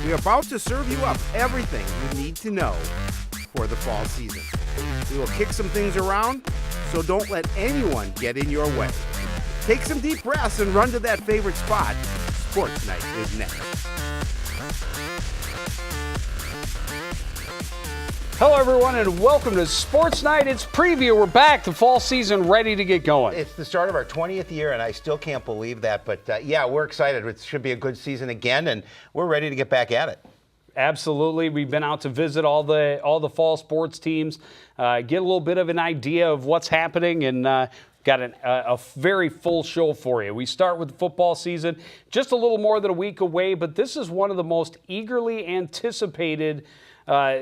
We're about to serve you up everything you need to know for the fall season. We will kick some things around, so don't let anyone get in your way. Take some deep breaths and run to that favorite spot. Sports Night is next. Hello, everyone, and welcome to Sports Night. It's preview. We're back. The fall season ready to get going. It's the start of our 20th year, and I still can't believe that. But, yeah, we're excited. It should be a good season again, and we're ready to get back at it. Absolutely. We've been out to visit all the fall sports teams, get a little bit of an idea of what's happening, and got a very full show for you. We start with the football season, just a little more than a week away, but this is one of the most eagerly anticipated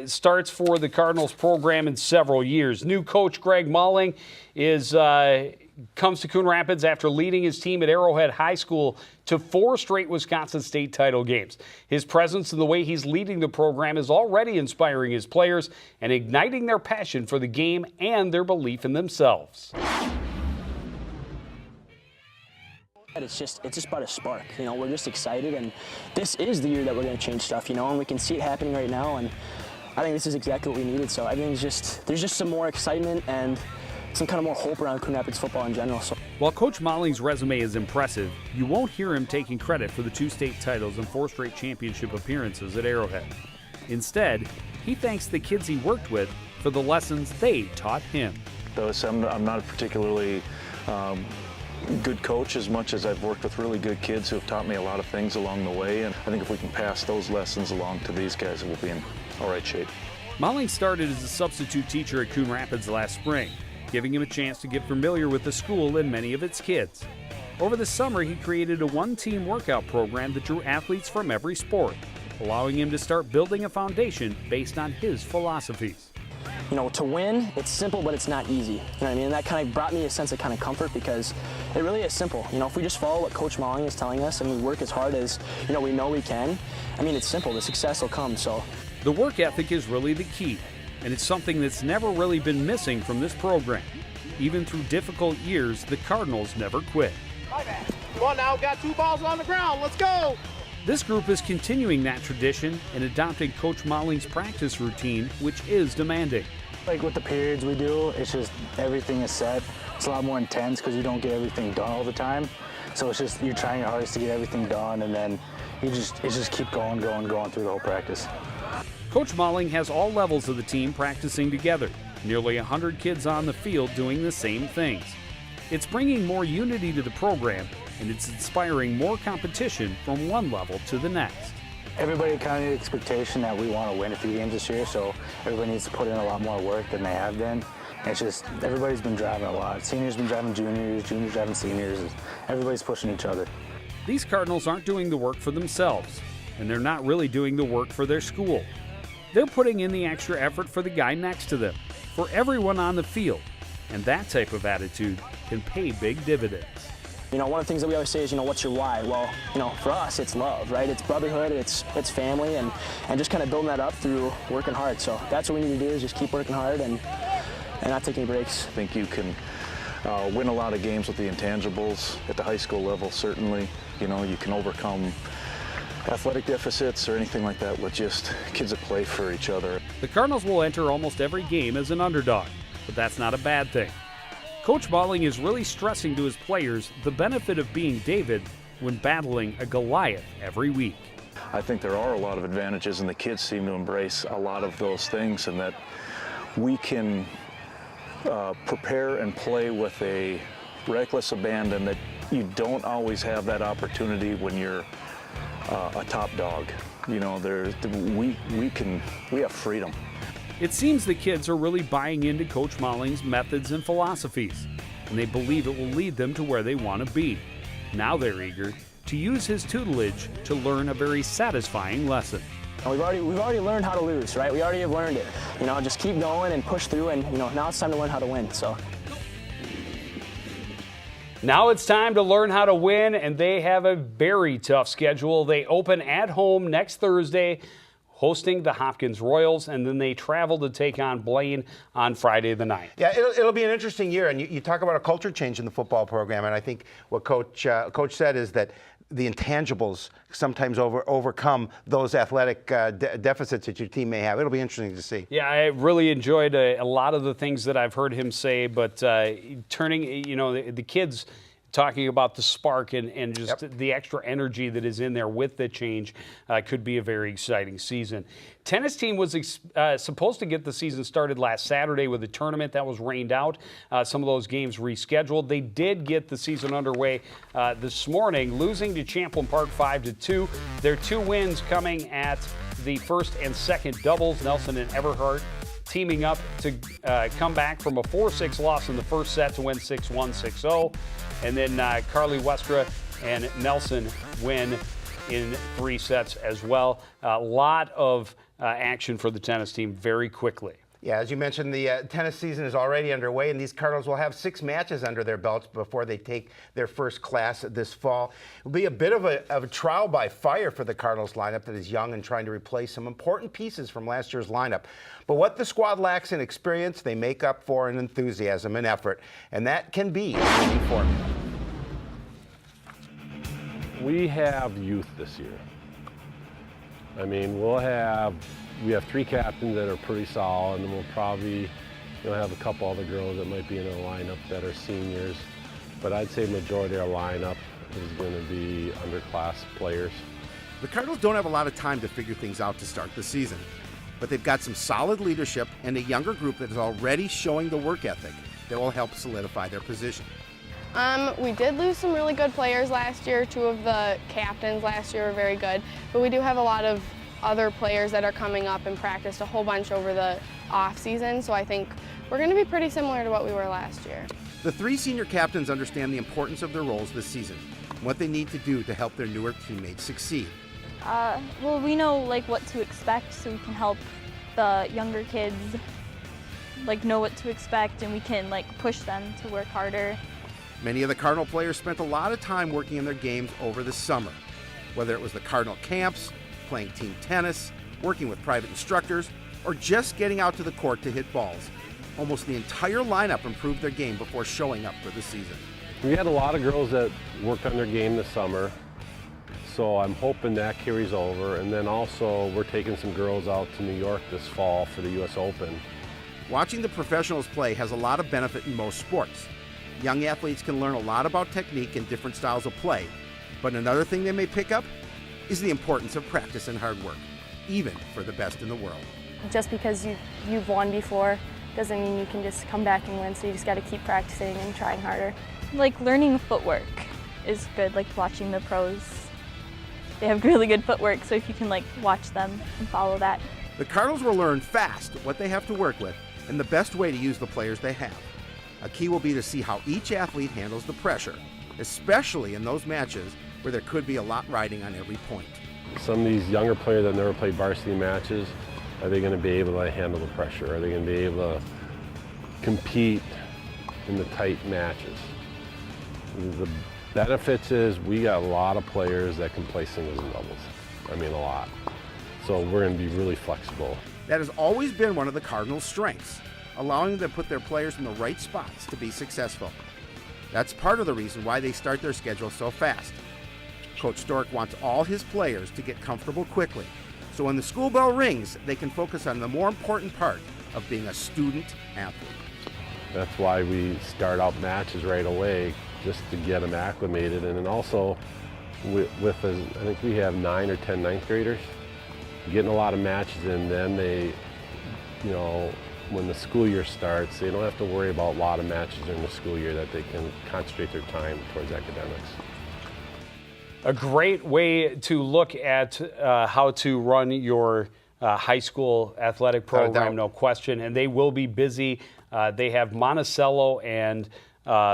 starts for the Cardinals program in several years. New coach Greg Mulling comes to Coon Rapids after leading his team at Arrowhead High School to 4 straight Wisconsin State title games. His presence and the way he's leading the program is already inspiring his players and igniting their passion for the game and their belief in themselves. It's just about a spark, we're just excited, and this is the year that we're going to change stuff, and we can see it happening right now, and I think this is exactly what we needed, so there's just some more excitement and some kind of more hope around Coon Rapids football in general. So. While Coach Molling's resume is impressive, you won't hear him taking credit for the 2 state titles and 4 straight championship appearances at Arrowhead. Instead, he thanks the kids he worked with for the lessons they taught him. I'm not a particularly good coach as much as I've worked with really good kids who have taught me a lot of things along the way, and I think if we can pass those lessons along to these guys, we'll be in all right shape. Mulling started as a substitute teacher at Coon Rapids last spring, giving him a chance to get familiar with the school and many of its kids. Over the summer, he created a one-team workout program that drew athletes from every sport, allowing him to start building a foundation based on his philosophies. To win, it's simple, but it's not easy. You know what I mean? And that kind of brought me a sense of kind of comfort because it really is simple. If we just follow what Coach Mulling is telling us and we work as hard as, we know we can, it's simple. The success will come, so. The work ethic is really the key, and it's something that's never really been missing from this program. Even through difficult years, the Cardinals never quit. Come on now, got 2 balls on the ground, let's go! This group is continuing that tradition and adopting Coach Molling's practice routine, which is demanding. Like with the periods we do, it's just everything is set. It's a lot more intense because you don't get everything done all the time. So it's just you're trying your hardest to get everything done, and then it just keep going through the whole practice. Coach Mulling has all levels of the team practicing together, nearly 100 kids on the field doing the same things. It's bringing more unity to the program, and it's inspiring more competition from one level to the next. Everybody kind of the expectation that we want to win a few games this year, so everybody needs to put in a lot more work than they have been. It's just everybody's been driving a lot. Seniors been driving juniors, juniors driving seniors. Everybody's pushing each other. These Cardinals aren't doing the work for themselves, and they're not really doing the work for their school. They're putting in the extra effort for the guy next to them, for everyone on the field, and that type of attitude can pay big dividends. One of the things that we always say is, what's your why? Well, for us, it's love, right? It's brotherhood, it's family, and just kind of building that up through working hard. So that's what we need to do is just keep working hard and not take any breaks. I think you can win a lot of games with the intangibles at the high school level, certainly. You can overcome athletic deficits or anything like that with just kids that play for each other. The Cardinals will enter almost every game as an underdog, but that's not a bad thing. Coach Mulling is really stressing to his players the benefit of being David when battling a Goliath every week. I think there are a lot of advantages, and the kids seem to embrace a lot of those things, and that we can prepare and play with a reckless abandon that you don't always have that opportunity when you're a top dog. We have freedom. It seems the kids are really buying into Coach Molling's methods and philosophies, and they believe it will lead them to where they want to be. Now they're eager to use his tutelage to learn a very satisfying lesson. We've already learned how to lose, right? We already have learned it. Just keep going and push through, and now it's time to learn how to win. So. Now it's time to learn how to win, and they have a very tough schedule. They open at home next Thursday, hosting the Hopkins Royals, and then they travel to take on Blaine on Friday the 9th. Yeah, it'll be an interesting year, and you talk about a culture change in the football program, and I think what Coach said is that the intangibles sometimes overcome those athletic deficits that your team may have. It'll be interesting to see. Yeah, I really enjoyed a lot of the things that I've heard him say, but turning, the kids talking about the spark and just the extra energy that is in there with the change could be a very exciting season. Tennis team was supposed to get the season started last Saturday with a tournament that was rained out. Some of those games rescheduled. They did get the season underway this morning, losing to Champlin Park 5-2. Their 2 wins coming at the first and second doubles. Nelson and Everhart teaming up to come back from a 4-6 loss in the first set to win 6-1, 6-0. And then Carly Westra and Nelson win in 3 sets as well. A lot of action for the tennis team very quickly. Yeah, as you mentioned, the tennis season is already underway, and these Cardinals will have 6 matches under their belts before they take their first class this fall. It will be a bit of a trial by fire for the Cardinals lineup that is young and trying to replace some important pieces from last year's lineup. But what the squad lacks in experience, they make up for in enthusiasm and effort, and that can be a winning formula. We have youth this year. I mean, we have 3 captains that are pretty solid, and then we'll probably have a couple other girls that might be in our lineup that are seniors. But I'd say majority of our lineup is going to be underclass players. The Cardinals don't have a lot of time to figure things out to start the season, but they've got some solid leadership and a younger group that is already showing the work ethic that will help solidify their position. We did lose some really good players last year. 2 of the captains last year were very good, but we do have a lot of other players that are coming up and practiced a whole bunch over the off season, so I think we're going to be pretty similar to what we were last year. The 3 senior captains understand the importance of their roles this season and what they need to do to help their newer teammates succeed. Well, we know what to expect, so we can help the younger kids know what to expect, and we can push them to work harder. Many of the Cardinal players spent a lot of time working in their games over the summer, whether it was the Cardinal camps, playing team tennis, working with private instructors, or just getting out to the court to hit balls. Almost the entire lineup improved their game before showing up for the season. We had a lot of girls that worked on their game this summer, so I'm hoping that carries over. And then also we're taking some girls out to New York this fall for the U.S. Open. Watching the professionals play has a lot of benefit in most sports. Young athletes can learn a lot about technique and different styles of play, but another thing they may pick up is the importance of practice and hard work, even for the best in the world. Just because you've won before doesn't mean you can just come back and win, so you just got to keep practicing and trying harder. Learning footwork is good, watching the pros. They have really good footwork, so if you can watch them and follow that. The Cardinals will learn fast what they have to work with and the best way to use the players they have. A key will be to see how each athlete handles the pressure, especially in those matches where there could be a lot riding on every point. Some of these younger players that never played varsity matches, are they going to be able to handle the pressure? Are they going to be able to compete in the tight matches? The benefits is we got a lot of players that can play singles and doubles. I mean, a lot. So we're going to be really flexible. That has always been one of the Cardinals' strengths, allowing them to put their players in the right spots to be successful. That's part of the reason why they start their schedule so fast. Coach Stork wants all his players to get comfortable quickly, so when the school bell rings, they can focus on the more important part of being a student athlete. That's why we start out matches right away, just to get them acclimated. And then also, I think we have 9 or 10 ninth graders, getting a lot of matches in, then they, when the school year starts, they don't have to worry about a lot of matches during the school year, that they can concentrate their time towards academics. A great way to look at how to run your high school athletic program, no question. And they will be busy. They have Monticello and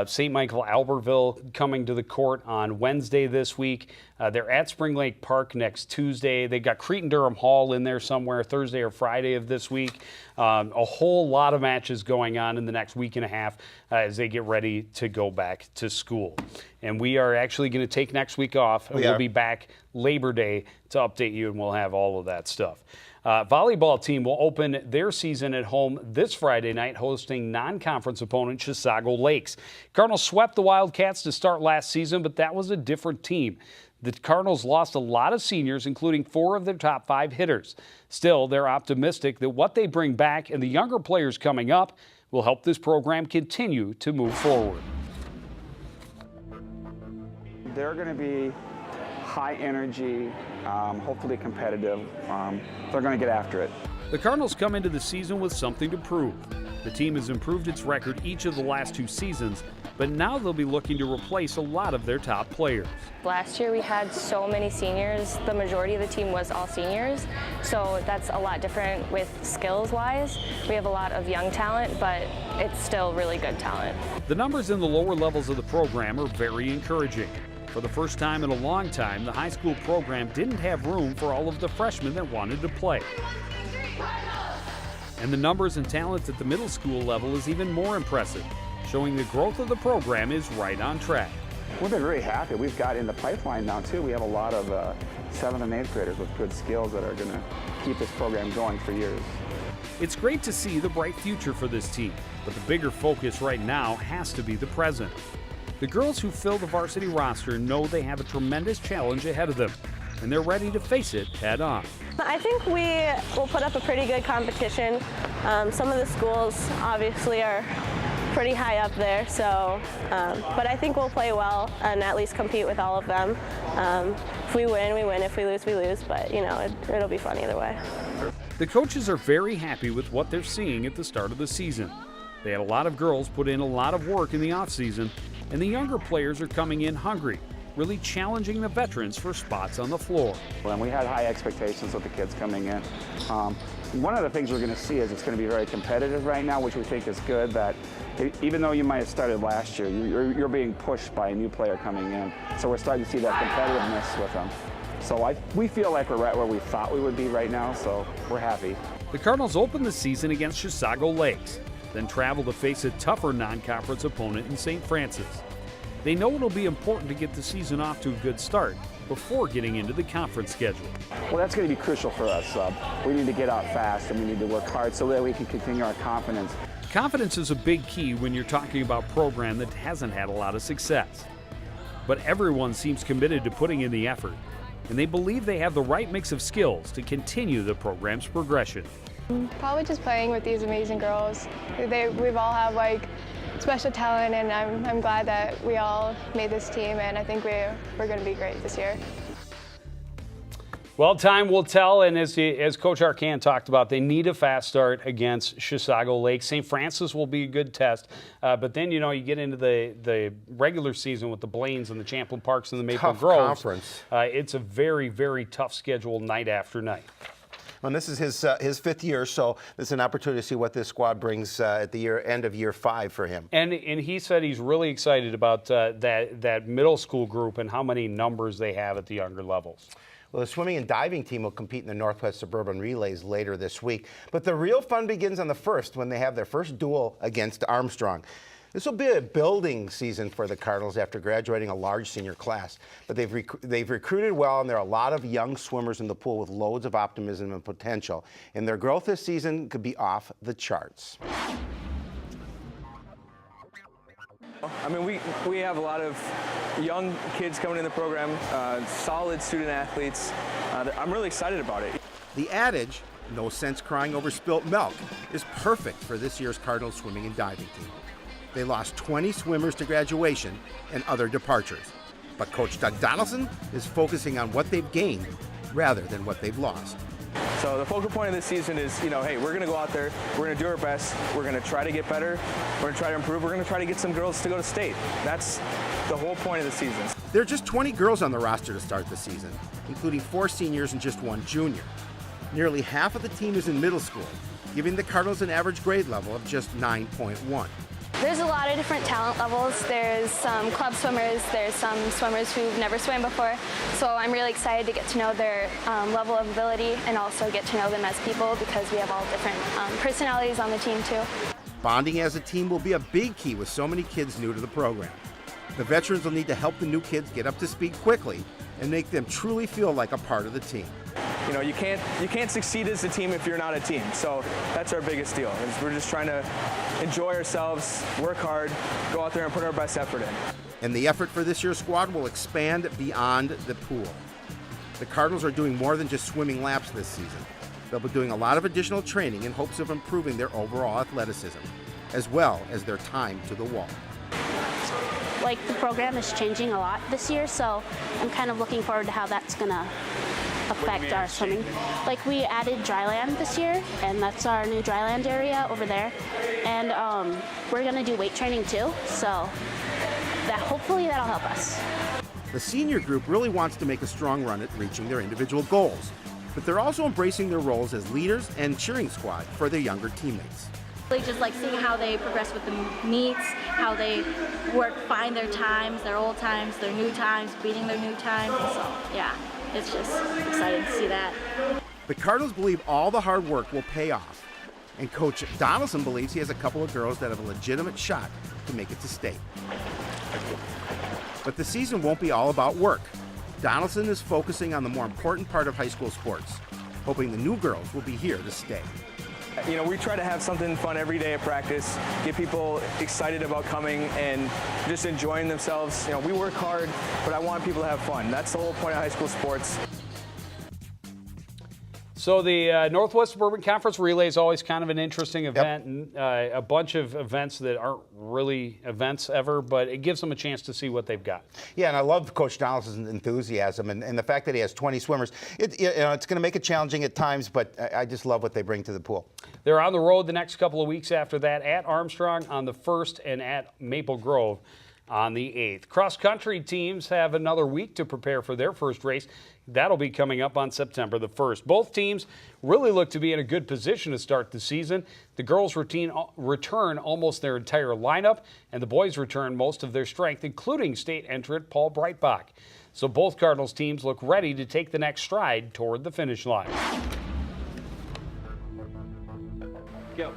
St. Michael Albertville coming to the court on Wednesday this week. They're at Spring Lake Park next Tuesday. They got Cretin-Durham Hall in there somewhere Thursday or Friday of this week. A whole lot of matches going on in the next week and a half. as they get ready to go back to school. And we are actually going to take next week off, and we'll be back Labor Day to update you, and we'll have all of that stuff. Volleyball team will open their season at home this Friday night, hosting non-conference opponent Chisago Lakes. Cardinals swept the Wildcats to start last season, but that was a different team. The Cardinals lost a lot of seniors, including 4 of their top 5 hitters. Still, they're optimistic that what they bring back and the younger players coming up will help this program continue to move forward. They're going to be high energy, hopefully competitive. They're going to get after it. The Cardinals come into the season with something to prove. The team has improved its record each of the last 2 seasons, but now they'll be looking to replace a lot of their top players. Last year we had so many seniors. The majority of the team was all seniors, so that's a lot different with skills-wise. We have a lot of young talent, but it's still really good talent. The numbers in the lower levels of the program are very encouraging. For the first time in a long time, the high school program didn't have room for all of the freshmen that wanted to play. And the numbers and talent at the middle school level is even more impressive, showing the growth of the program is right on track. We've been very happy. We've got in the pipeline now, too. We have a lot of 7th and 8th graders with good skills that are going to keep this program going for years. It's great to see the bright future for this team, but the bigger focus right now has to be the present. The girls who fill the varsity roster know they have a tremendous challenge ahead of them, and they're ready to face it head on. I think we will put up a pretty good competition. Some of the schools obviously are pretty high up there, so but I think we'll play well and at least compete with all of them. If we win, we win. If we lose, but you know, it'll be fun either way. The coaches are very happy with what they're seeing at the start of the season. They had a lot of girls put in a lot of work in the offseason, and the younger players are coming in hungry, really challenging the veterans for spots on the floor. And we had high expectations with the kids coming in. One of the things we're going to see is it's going to be very competitive right now, which we think is good, that even though you might have started last year, you're being pushed by a new player coming in. So we're starting to see that competitiveness with them. So we feel like we're right where we thought we would be right now, so we're happy. The Cardinals open the season against Chisago Lakes, then travel to face a tougher non-conference opponent in St. Francis. They know it'll be important to get the season off to a good start before getting into the conference schedule. Well, that's going to be crucial for us. We need to get out fast and we need to work hard so that we can continue our confidence. Confidence is a big key when you're talking about a program that hasn't had a lot of success. But everyone seems committed to putting in the effort, and they believe they have the right mix of skills to continue the program's progression. Probably just playing with these amazing girls. We've all have like special talent, and I'm glad that we all made this team, and I think we're going to be great this year. Well, time will tell, and as Coach Arcand talked about, they need a fast start against Chisago Lakes. St. Francis will be a good test, but then, you know, you get into the regular season with the Blaines and the Champlain Parks and the Maple Groves. Conference. It's a very, very tough schedule night after night. And this is his 5th year, so this is an opportunity to see what this squad brings at the end of year 5 for him. And he said he's really excited about that middle school group and how many numbers they have at the younger levels. Well, the swimming and diving team will compete in the Northwest Suburban Relays later this week. But the real fun begins on the 1st when they have their first duel against Armstrong. This will be a building season for the Cardinals after graduating a large senior class. But they've recruited well, and there are a lot of young swimmers in the pool with loads of optimism and potential. And their growth this season could be off the charts. I mean, we have a lot of young kids coming in the program, solid student athletes. I'm really excited about it. The adage, no sense crying over spilt milk, is perfect for this year's Cardinals swimming and diving team. They lost 20 swimmers to graduation and other departures. But Coach Doug Donaldson is focusing on what they've gained rather than what they've lost. So the focal point of this season is, you know, hey, we're going to go out there, we're going to do our best, we're going to try to get better, we're going to try to improve, we're going to try to get some girls to go to state. That's the whole point of the season. There are just 20 girls on the roster to start the season, including 4 seniors and just 1 junior. Nearly half of the team is in middle school, giving the Cardinals an average grade level of just 9.1. There's a lot of different talent levels. There's some club swimmers, there's some swimmers who've never swam before. So I'm really excited to get to know their level of ability and also get to know them as people because we have all different personalities on the team too. Bonding as a team will be a big key with so many kids new to the program. The veterans will need to help the new kids get up to speed quickly and make them truly feel like a part of the team. You know, you can't succeed as a team if you're not a team. So that's our biggest deal. Is we're just trying to enjoy ourselves, work hard, go out there and put our best effort in. And the effort for this year's squad will expand beyond the pool. The Cardinals are doing more than just swimming laps this season. They'll be doing a lot of additional training in hopes of improving their overall athleticism, as well as their time to the wall. Like, the program is changing a lot this year, so I'm kind of looking forward to how that's going to affect our swimming. Like, we added dryland this year, and that's our new dryland area over there. And we're going to do weight training too, so hopefully that'll help us. The senior group really wants to make a strong run at reaching their individual goals, but they're also embracing their roles as leaders and cheering squad for their younger teammates. Really just like seeing how they progress with the meets, how they find their times, their old times, their new times, beating their new times. So yeah, it's just exciting to see that. The Cardinals believe all the hard work will pay off, and Coach Donaldson believes he has a couple of girls that have a legitimate shot to make it to state. But the season won't be all about work. Donaldson is focusing on the more important part of high school sports, hoping the new girls will be here to stay. You know, we try to have something fun every day at practice, get people excited about coming and just enjoying themselves. You know, we work hard, but I want people to have fun. That's the whole point of high school sports. So the Northwest Suburban Conference Relay is always kind of an interesting event, and a bunch of events that aren't really events ever, but it gives them a chance to see what they've got. Yeah, and I love Coach Donaldson's enthusiasm and the fact that he has 20 swimmers. It's going to make it challenging at times, but I just love what they bring to the pool. They're on the road the next couple of weeks after that at Armstrong on the 1st and at Maple Grove on the 8th. Cross-country teams have another week to prepare for their first race. That'll be coming up on September the 1st. Both teams really look to be in a good position to start the season. The girls return almost their entire lineup, and the boys return most of their strength, including state entrant Paul Breitbach. So both Cardinals teams look ready to take the next stride toward the finish line. Go.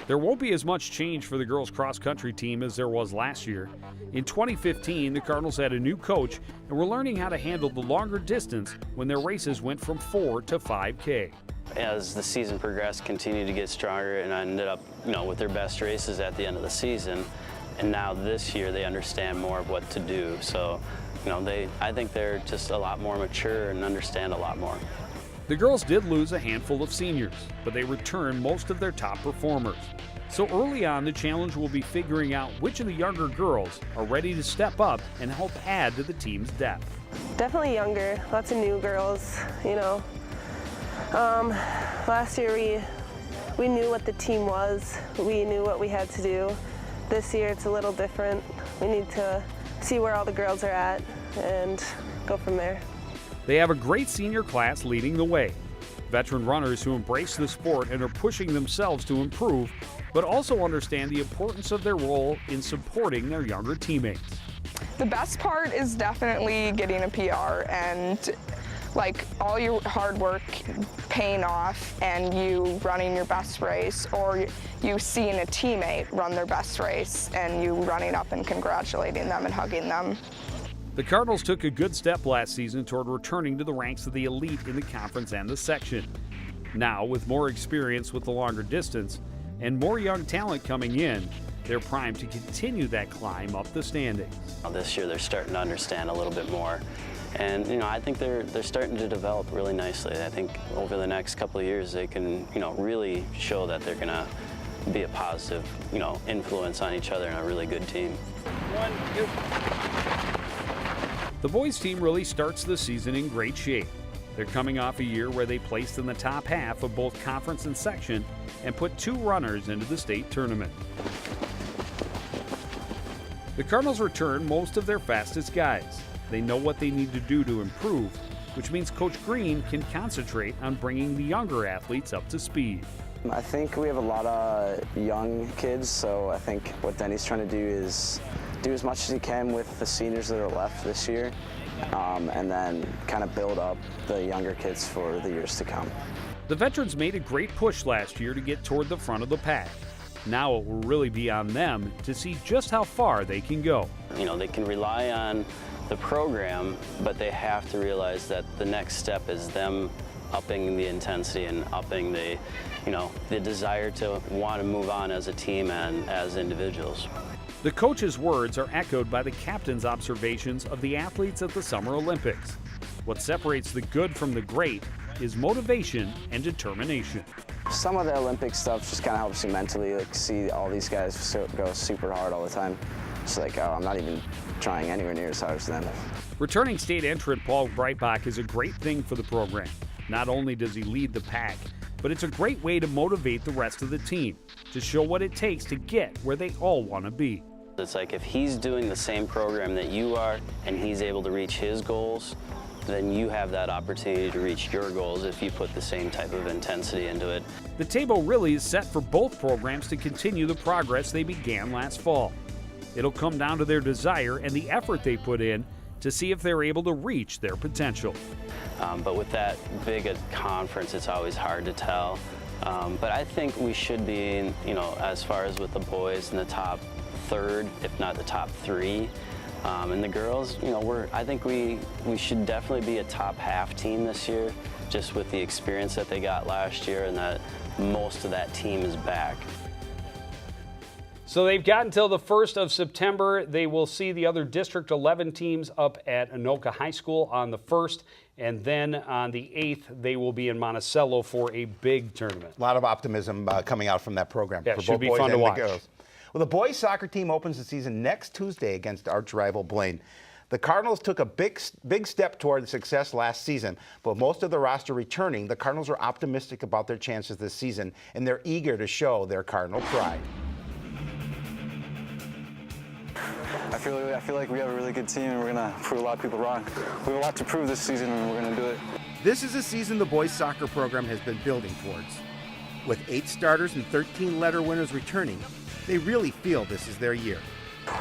There won't be as much change for the girls cross-country team as there was last year. In 2015, the Cardinals had a new coach and were learning how to handle the longer distance when their races went from 4 to 5K. As the season progressed, continued to get stronger, and I ended up, with their best races at the end of the season. And now this year, they understand more of what to do. So, I think they're just a lot more mature and understand a lot more. The girls did lose a handful of seniors, but they returned most of their top performers. So early on, the challenge will be figuring out which of the younger girls are ready to step up and help add to the team's depth. Definitely younger, lots of new girls, Last year we knew what the team was, we knew what we had to do. This year it's a little different. We need to see where all the girls are at and go from there. They have a great senior class leading the way. Veteran runners who embrace the sport and are pushing themselves to improve, but also understand the importance of their role in supporting their younger teammates. The best part is definitely getting a PR and all your hard work paying off and you running your best race, or you seeing a teammate run their best race and you running up and congratulating them and hugging them. The Cardinals took a good step last season toward returning to the ranks of the elite in the conference and the section. Now, with more experience with the longer distance and more young talent coming in, they're primed to continue that climb up the standings. This year they're starting to understand a little bit more, and I think they're starting to develop really nicely. I think over the next couple of years they can really show that they're going to be a positive influence on each other and a really good team. 1, 2. The boys team really starts the season in great shape. They're coming off a year where they placed in the top half of both conference and section and put 2 runners into the state tournament. The Cardinals return most of their fastest guys. They know what they need to do to improve, which means Coach Green can concentrate on bringing the younger athletes up to speed. I think we have a lot of young kids, so I think what Denny's trying to do is do as much as he can with the seniors that are left this year, and then kind of build up the younger kids for the years to come. The veterans made a great push last year to get toward the front of the pack. Now it will really be on them to see just how far they can go. You know, they can rely on the program, but they have to realize that the next step is them upping the intensity and upping the, the desire to want to move on as a team and as individuals. The coach's words are echoed by the captain's observations of the athletes at the Summer Olympics. What separates the good from the great is motivation and determination. Some of the Olympic stuff just kind of helps you mentally, like see all these guys go super hard all the time. It's like, oh, I'm not even trying anywhere near as hard as them. Returning state entrant Paul Breitbach is a great thing for the program. Not only does he lead the pack, but it's a great way to motivate the rest of the team to show what it takes to get where they all want to be. It's like if he's doing the same program that you are and he's able to reach his goals, then you have that opportunity to reach your goals if you put the same type of intensity into it. The table really is set for both programs to continue the progress they began last fall. It'll come down to their desire and the effort they put in to see if they're able to reach their potential. But with that big a conference, it's always hard to tell. But I think we should be, as far as with the boys, in the top third, if not the top three. And the girls, I think we should definitely be a top half team this year, just with the experience that they got last year and that most of that team is back. So they've got until the 1st of September. They will see the other District 11 teams up at Anoka High School on the 1st, and then on the 8th, they will be in Monticello for a big tournament. A lot of optimism coming out from that program Yeah, for should both be boys fun to and watch. the girls. Well, the boys soccer team opens the season next Tuesday against arch rival Blaine. The Cardinals took a big step toward success last season, but with most of the roster returning, the Cardinals are optimistic about their chances this season, and they're eager to show their Cardinal pride. I feel like we have a really good team, and we're going to prove a lot of people wrong. We have a lot to prove this season, and we're going to do it. This is a season the boys soccer program has been building towards. With 8 starters and 13 letter winners returning, they really feel this is their year.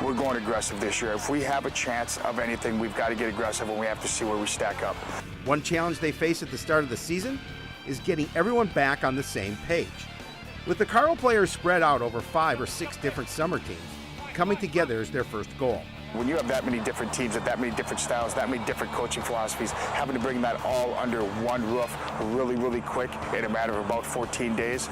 We're going aggressive this year. If we have a chance of anything, we've got to get aggressive, and we have to see where we stack up. One challenge they face at the start of the season is getting everyone back on the same page. With the Cardinal players spread out over 5 or 6 different summer teams, coming together is their first goal. When you have that many different teams with that many different styles, that many different coaching philosophies, having to bring that all under one roof really, really quick in a matter of about 14 days,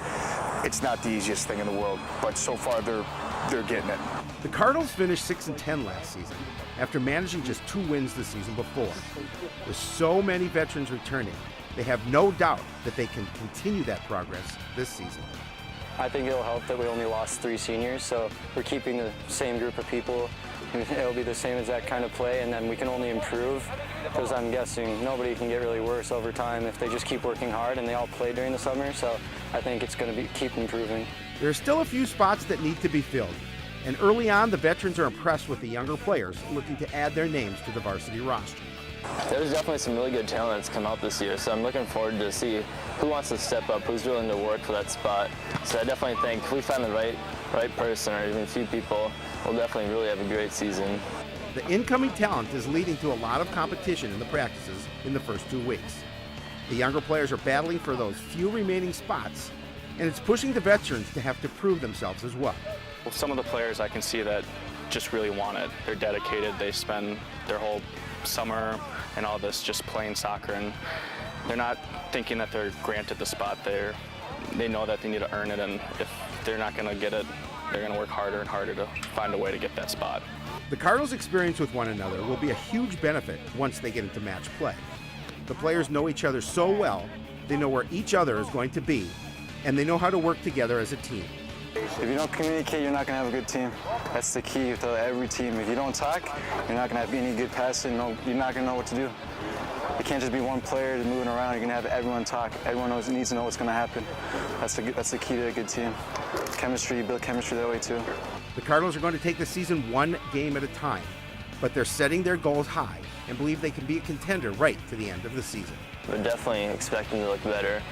it's not the easiest thing in the world. But so far, they're getting it. The Cardinals finished 6-10 last season after managing just 2 wins the season before. With so many veterans returning, they have no doubt that they can continue that progress this season. I think it'll help that we only lost 3 seniors, so we're keeping the same group of people. It'll be the same exact kind of play, and then we can only improve, because I'm guessing nobody can get really worse over time if they just keep working hard, and they all play during the summer, so I think it's going to keep improving. There are still a few spots that need to be filled, and early on the veterans are impressed with the younger players looking to add their names to the varsity roster. There's definitely some really good talent that's come out this year, so I'm looking forward to see who wants to step up, who's willing to work for that spot. So I definitely think if we find the right person or even a few people, we'll definitely really have a great season. The incoming talent is leading to a lot of competition in the practices in the first 2 weeks. The younger players are battling for those few remaining spots, and it's pushing the veterans to have to prove themselves as well. Well, some of the players I can see that just really want it. They're dedicated. They spend their whole summer and all this just playing soccer, and they're not thinking that they're granted the spot. They know that they need to earn it, and if they're not going to get it, they're going to work harder and harder to find a way to get that spot. The Cardinals' experience with one another will be a huge benefit once they get into match play. The players know each other so well, they know where each other is going to be, and they know how to work together as a team. If you don't communicate, you're not going to have a good team. That's the key to every team. If you don't talk, you're not going to have any good passing. You're not going to know what to do. It can't just be one player moving around. You're going to have everyone talk. Everyone needs to know what's going to happen. That's the key to a good team. Chemistry, you build chemistry that way too. The Cardinals are going to take the season 1 game at a time, but they're setting their goals high and believe they can be a contender right to the end of the season. We're definitely expecting to look better.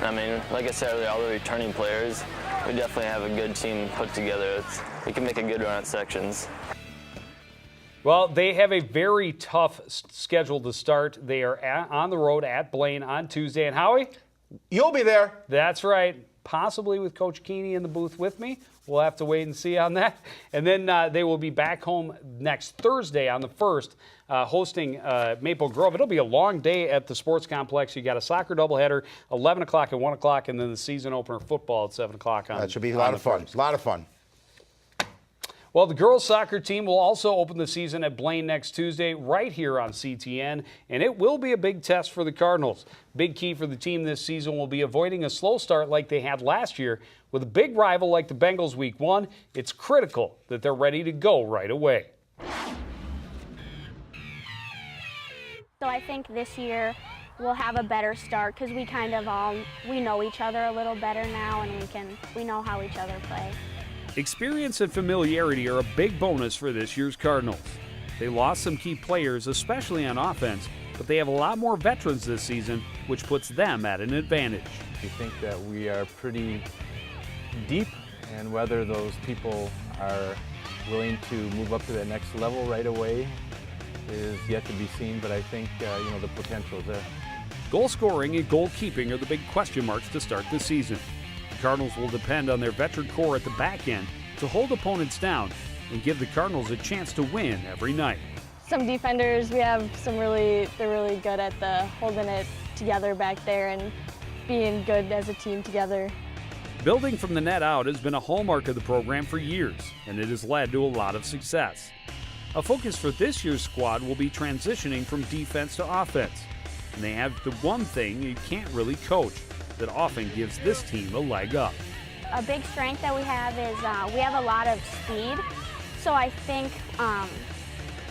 I mean, like I said earlier, all the returning players, we definitely have a good team put together. We can make a good run at sections. Well, they have a very tough schedule to start. They are on the road at Blaine on Tuesday. And Howie, You'll be there. That's right. Possibly with Coach Keeney in the booth with me. We'll have to wait and see on that. And then they will be back home next Thursday on the 1st, hosting Maple Grove. It'll be a long day at the sports complex. You got a soccer doubleheader, 11 o'clock and 1 o'clock, and then the season opener football at 7 o'clock. That should be a lot of fun. A lot of fun. Well, the girls soccer team will also open the season at Blaine next Tuesday right here on CTN, and it will be a big test for the Cardinals. Big key for the team this season will be avoiding a slow start like they had last year. With a big rival like the Bengals week 1, it's critical that they're ready to go right away. So I think this year we'll have a better start because we kind of we know each other a little better now, and we know how each other play. Experience and familiarity are a big bonus for this year's Cardinals. They lost some key players, especially on offense, but they have a lot more veterans this season, which puts them at an advantage. We think that we are pretty deep, and whether those people are willing to move up to that next level right away is yet to be seen, but I think the potential is there. Goal scoring and goalkeeping are the big question marks to start the season. The Cardinals will depend on their veteran core at the back end to hold opponents down and give the Cardinals a chance to win every night. Some defenders, we have they're really good at holding it together back there and being good as a team together. Building from the net out has been a hallmark of the program for years, and it has led to a lot of success. A focus for this year's squad will be transitioning from defense to offense, and they have the one thing you can't really coach that often gives this team a leg up. A big strength that we have is we have a lot of speed. So I think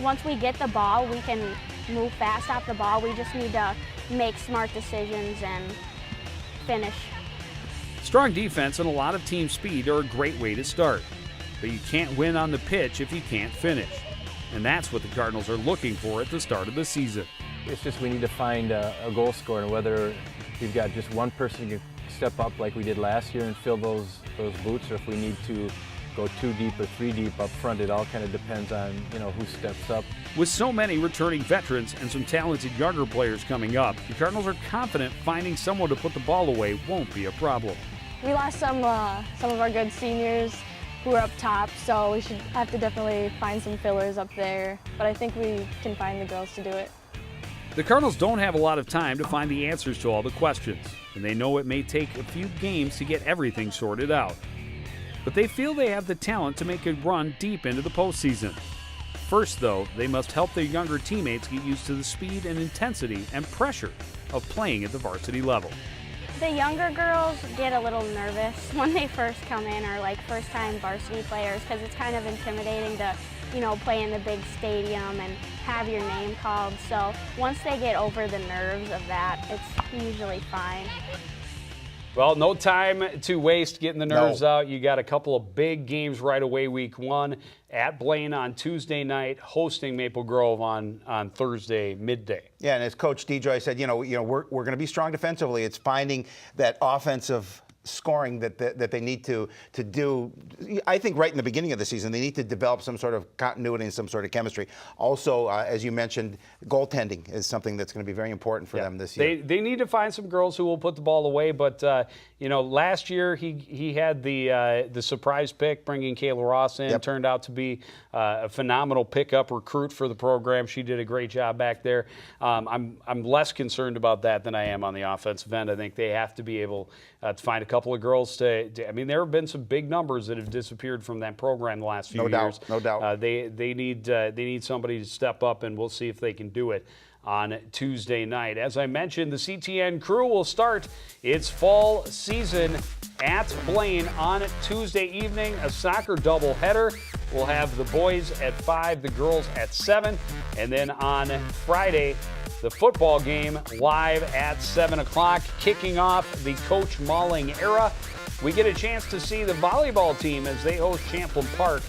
once we get the ball, we can move fast off the ball. We just need to make smart decisions and finish. Strong defense and a lot of team speed are a great way to start, but you can't win on the pitch if you can't finish. And that's what the Cardinals are looking for at the start of the season. It's just we need to find a goal scorer, and whether we've got just one person who can step up like we did last year and fill those boots, or if we need to go 2 deep or 3 deep up front, it all kind of depends on who steps up. With so many returning veterans and some talented younger players coming up, the Cardinals are confident finding someone to put the ball away won't be a problem. We lost some of our good seniors who are up top, so we should have to definitely find some fillers up there, but I think we can find the girls to do it. The Cardinals don't have a lot of time to find the answers to all the questions, and they know it may take a few games to get everything sorted out. But they feel they have the talent to make a run deep into the postseason. First, though, they must help their younger teammates get used to the speed and intensity and pressure of playing at the varsity level. The younger girls get a little nervous when they first come in, or like first-time varsity players, because it's kind of intimidating to play in the big stadium and have your name called. So once they get over the nerves of that, it's usually fine. Well, no time to waste getting the nerves out. You got a couple of big games right away week 1 at Blaine on Tuesday night, hosting Maple Grove on Thursday midday. Yeah, and as Coach DeJoy said, we're going to be strong defensively. It's finding that offensive scoring that they need to do. I think right in the beginning of the season, they need to develop some sort of continuity and some sort of chemistry. Also, as you mentioned, goaltending is something that's going to be very important for them this year. They need to find some girls who will put the ball away, but last year he had the surprise pick, bringing Kayla Ross in. Turned out to be a phenomenal pickup recruit for the program. She did a great job back there. I'm less concerned about that than I am on the offensive end. I think they have to be able to find a couple of girls to I mean, there have been some big numbers that have disappeared from that program the last few years. No doubt. They need somebody to step up, and we'll see if they can do it on Tuesday night. As I mentioned, the CTN crew will start its fall season at Blaine on Tuesday evening, a soccer doubleheader. We'll have the boys at 5, the girls at 7, and then on Friday, the football game live at 7 o'clock, kicking off the Coach Malling era. We get a chance to see the volleyball team as they host Champlin Park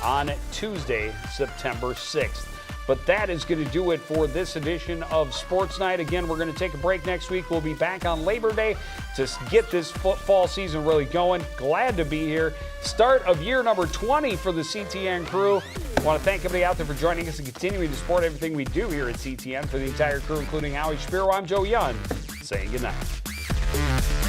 on Tuesday, September 6th. But that is going to do it for this edition of Sports Night. Again, we're going to take a break next week. We'll be back on Labor Day to get this fall season really going. Glad to be here. Start of year number 20 for the CTN crew. I want to thank everybody out there for joining us and continuing to support everything we do here at CTN. For the entire crew, including Howie Spiro, I'm Joe Young, saying goodnight. Sportsnight.